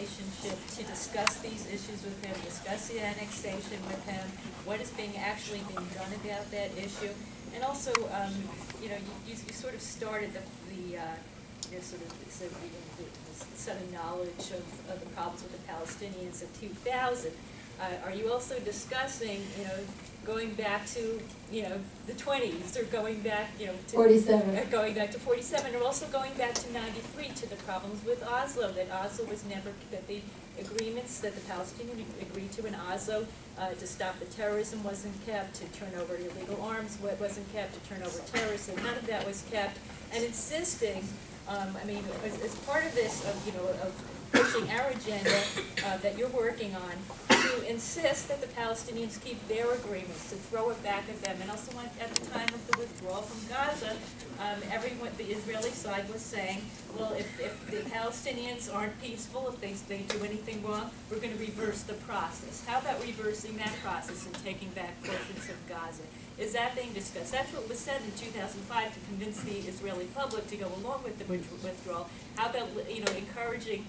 relationship to discuss these issues with him, discuss the annexation with him, what is actually being done about that issue, and also, you know, you sort of started the sudden knowledge of the problems with the Palestinians in 2000. Are you also discussing, you know, going back to, you know, the 20s, or going back, you know, to 47, going back to 47, or also going back to 93 to the problems with Oslo, that Oslo was never, that the agreements that the Palestinians agreed to in Oslo to stop the terrorism wasn't kept, to turn over illegal arms wasn't kept, to turn over terrorism, none of that was kept, and insisting, I mean, as part of this, of, you know, of pushing our agenda that you're working on, to insist that the Palestinians keep their agreements, to throw it back at them. And also at the time of the withdrawal from Gaza, everyone, the Israeli side was saying, well, if the Palestinians aren't peaceful, if they do anything wrong, we're going to reverse the process. How about reversing that process and taking back portions of Gaza? Is that being discussed? That's what was said in 2005 to convince the Israeli public to go along with the withdrawal. How about, you know, encouraging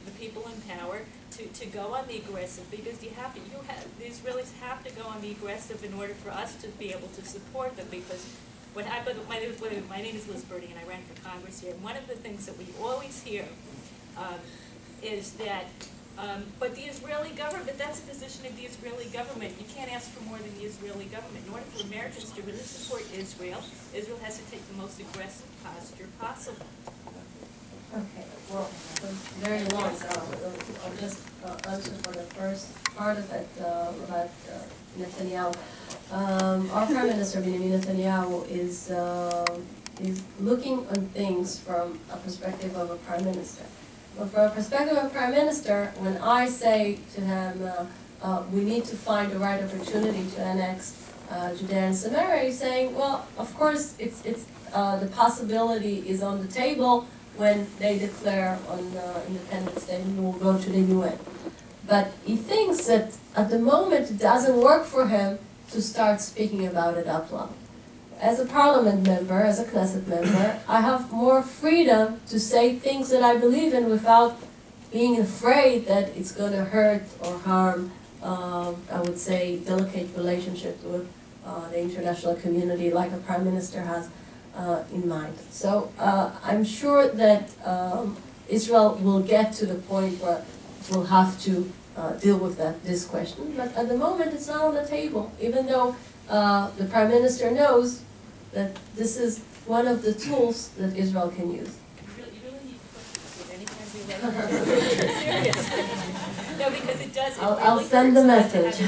the people in power to go on the aggressive, because the Israelis have to go on the aggressive in order for us to be able to support them, because what happened, my name is Liz Berney and I ran for Congress here, and one of the things that we always hear is that, but the Israeli government, that's the position of the Israeli government. You can't ask for more than the Israeli government. In order for Americans to really support Israel, Israel has to take the most aggressive posture possible. Okay, well, very long, so I'll just answer for the first part of it about Netanyahu. Our Prime Minister, Benjamin Netanyahu, is looking on things from a perspective of a Prime Minister. Well, from a perspective of a Prime Minister, when I say to him, we need to find the right opportunity to annex Judea and Samaria, he's saying, well, of course, it's the possibility is on the table when they declare on independence and he will go to the UN. But he thinks that at the moment it doesn't work for him to start speaking about it out loud. As a parliament member, as a Knesset member, I have more freedom to say things that I believe in without being afraid that it's going to hurt or harm, I would say, delicate relationships with the international community like a prime minister has in mind. So I'm sure that Israel will get to the point where we'll have to deal with this question. But at the moment, it's not on the table, even though the Prime Minister knows that this is one of the tools that Israel can use. You really need to put this anytime serious. No, because it does. I'll send the message.